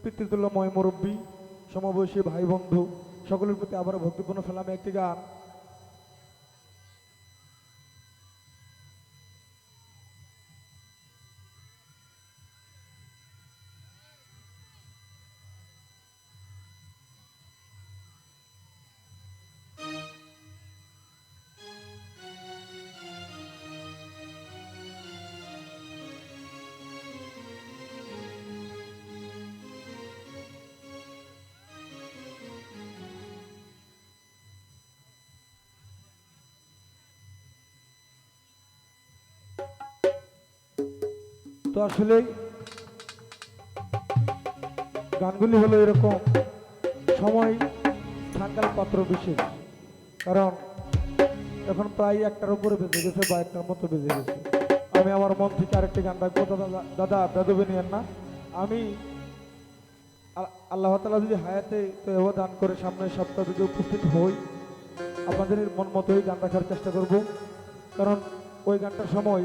পিতৃতুল্যময় মুরব্বী, সমবয়সী ভাই বন্ধু সকলের প্রতি আবার ভক্তিপূর্ণ ফেলামে একটি গান। তো আসলে গানগুলি হলো এরকম সময় স্থানকাল পাত্র বিশেষ, কারণ এখন প্রায় একটার উপরে বেজে গেছে বা একটার মতো বেজে গেছে। আমি আমার মন থেকে আরেকটি গান রাখবো। দাদা বেদবে নিয়েন না। আমি আল্লাহ তাআলা যদি হায়াতে তো দান করে সামনের সপ্তাহে যদি উপস্থিত হই, আপনাদের মন মতোই গান রাখার চেষ্টা করব, কারণ ওই গানটার সময়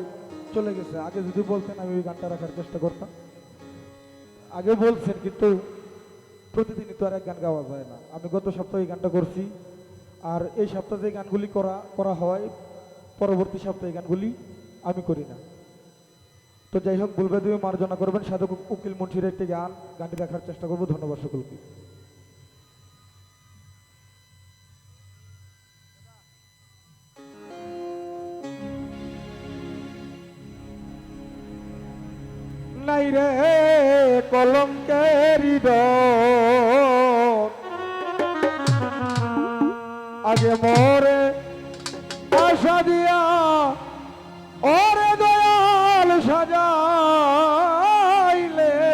চলে গেছে। আগে যদি বলতেন আমি ওই গানটা রাখার চেষ্টা করতাম। আগে বলছেন, কিন্তু প্রতিদিনই তো আর এক গান গাওয়া যায় না। আমি গত সপ্তাহে এই গানটা করছি, আর এই সপ্তাহে যে গানগুলি করা হয় পরবর্তী সপ্তাহে গানগুলি আমি করি না। তো যাই হোক, বলবে তুমি মার্জনা করবেন। সাধক উকিল মুন্সির একটি গানটি রাখার চেষ্টা করবো। ধন্যবাদ সকলকে। নাই রে কলঙ্কেরি আগে মোরে আশা দিয়া ওরে দয়াল সাজাইলে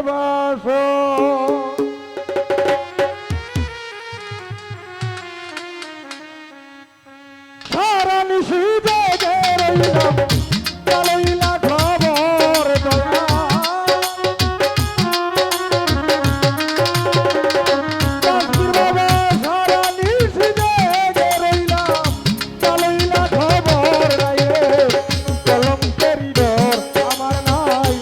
বাস, সারা নিশি জেগে রইলাম কালইলা খবর দয়া, কলঙ্কেরি ডর আমার নাই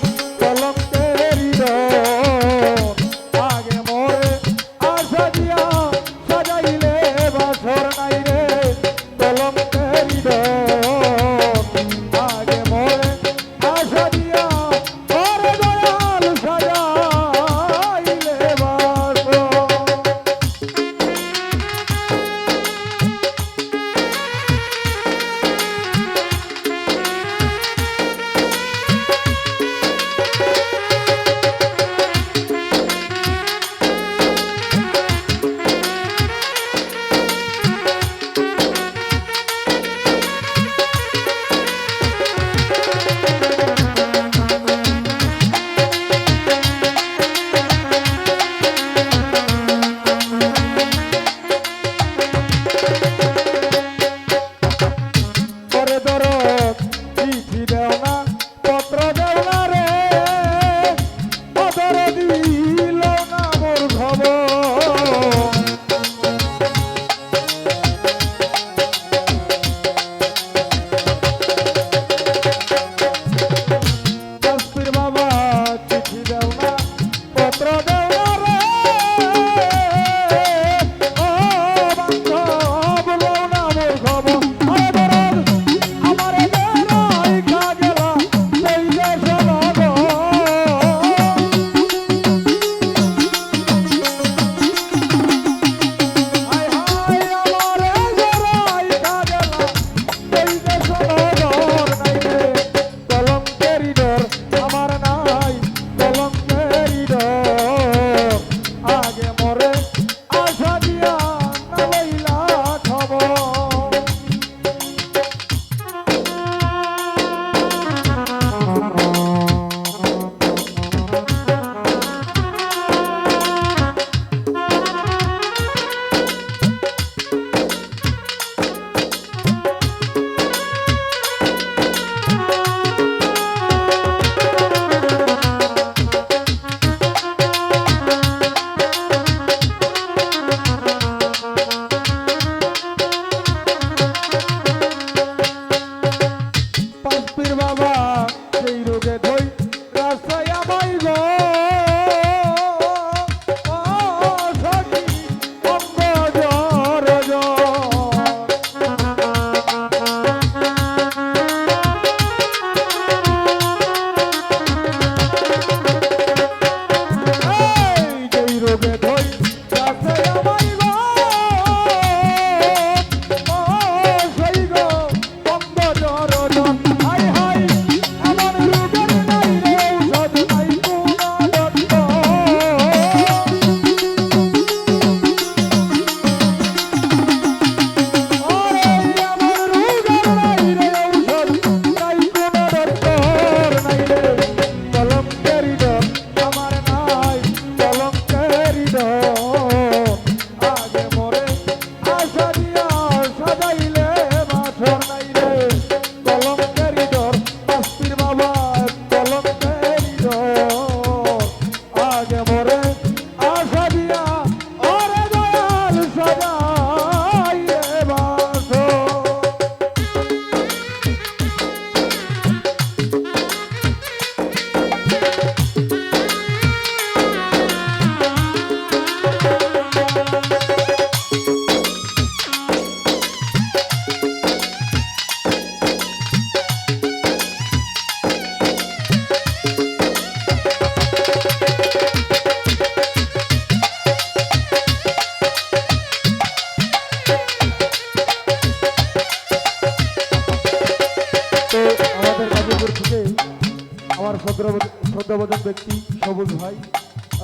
শ্রদ্ধাভাজন ব্যক্তি সবুজ ভাই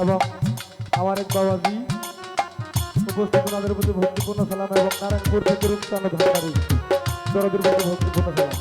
এবং আমার এক বাবাজি উপস্থিত ওনাদের প্রতি ভক্তিপূর্ণ সালাম এবং নারায়ণপুর থেকে রূপচাঁদ ধনবাড়ি দরদের প্রতি ভক্তিপূর্ণ সালাম।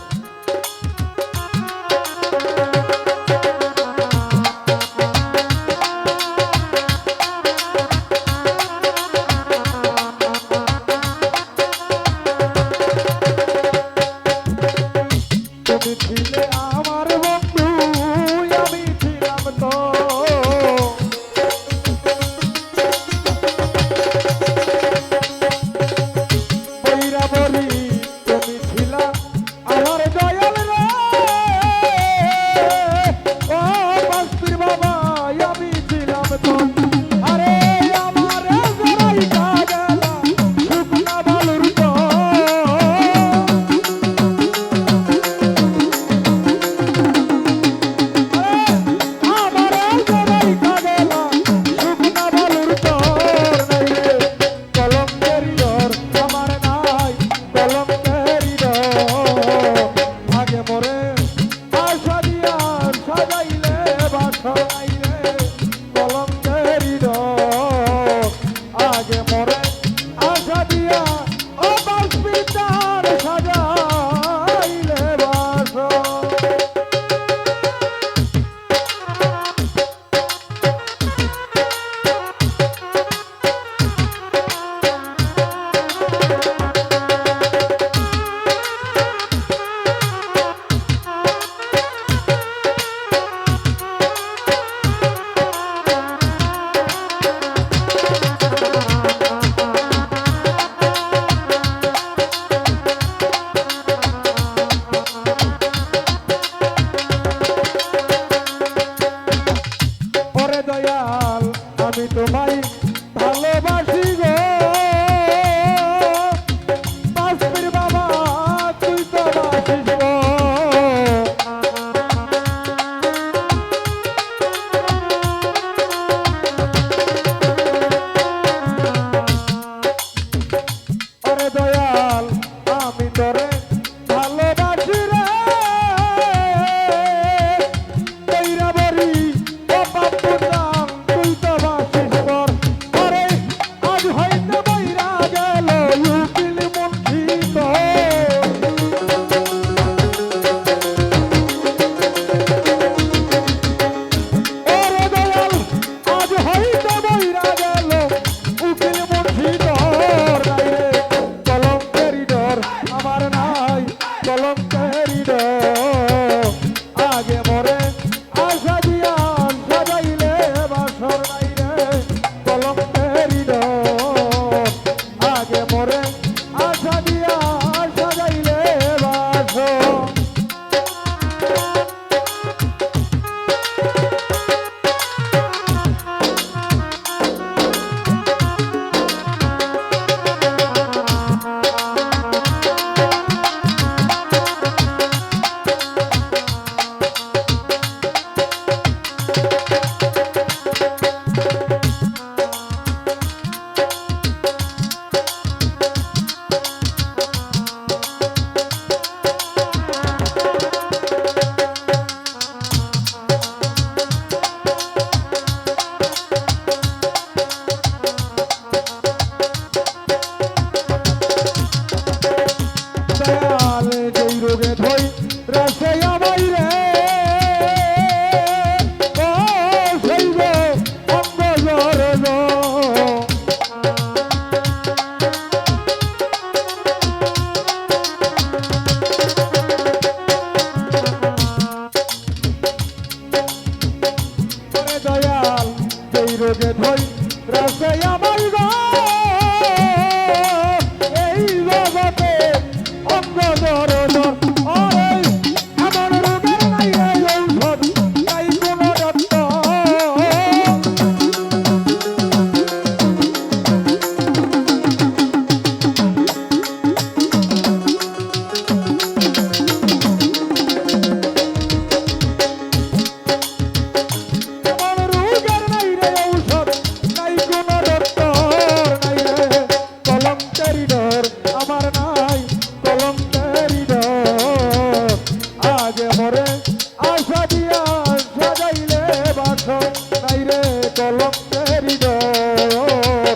হৃদয়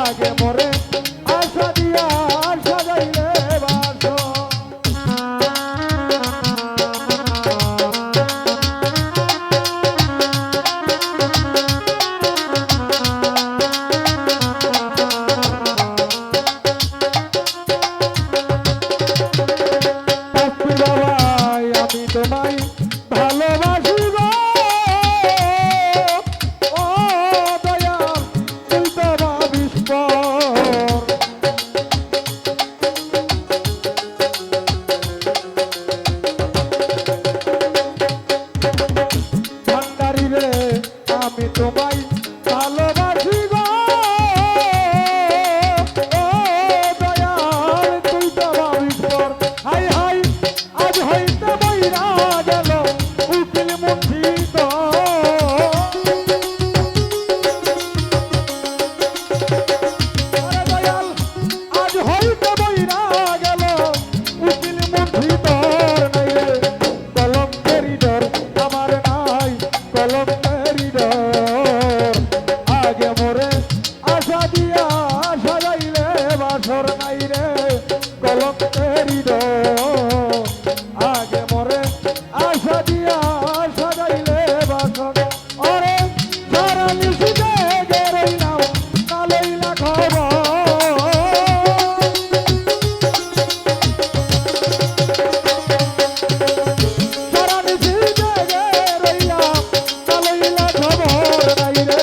আগে মরে আশা দিয়া সাজাইলে বাসর। আমি তোমায় ভালোবাসি গো ও দয়া তুই তো ভাবিস পর। ভান্ডারি রে আমি তোমায় ভালোবাসি গো ও দয়াল তুই তো ভাবিস পর। হাই হাই আজ হইতে বইরা গেল উকিল মুন্সিত। আরে দয়াল আজ হইতে বইরা গেল উকিল মুন্সিত। নাই রে কলঙ্কের ডর আমার নাই কলঙ্কের ডর আগে মরে আশা দিয়া সাজাইলে বাসর। নাই রে কলঙ্কের ডর আগে মরে আশা দিয়া সাজাইলে বাসর। ওরে সারা নিশিতে গেরই নাও কালইলা খবর। সারা নিশিতে গেরই নাও কালইলা খবর। নাই রে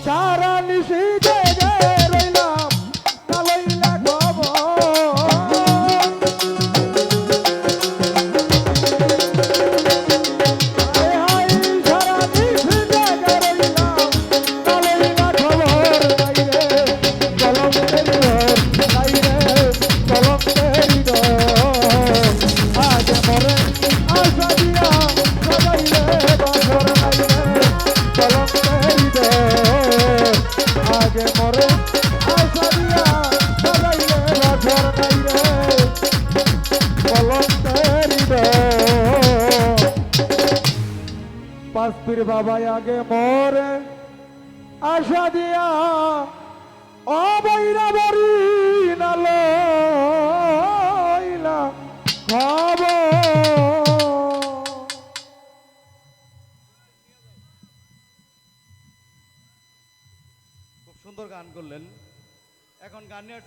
সারা নিশি জেগে রইলাম কালইলা পাঁচপীর বাবা আগে মরে আশা দিয়া অবৈরা বরি নালইলা খবর। খুব সুন্দর গান করলেন। এখন গান নিয়ে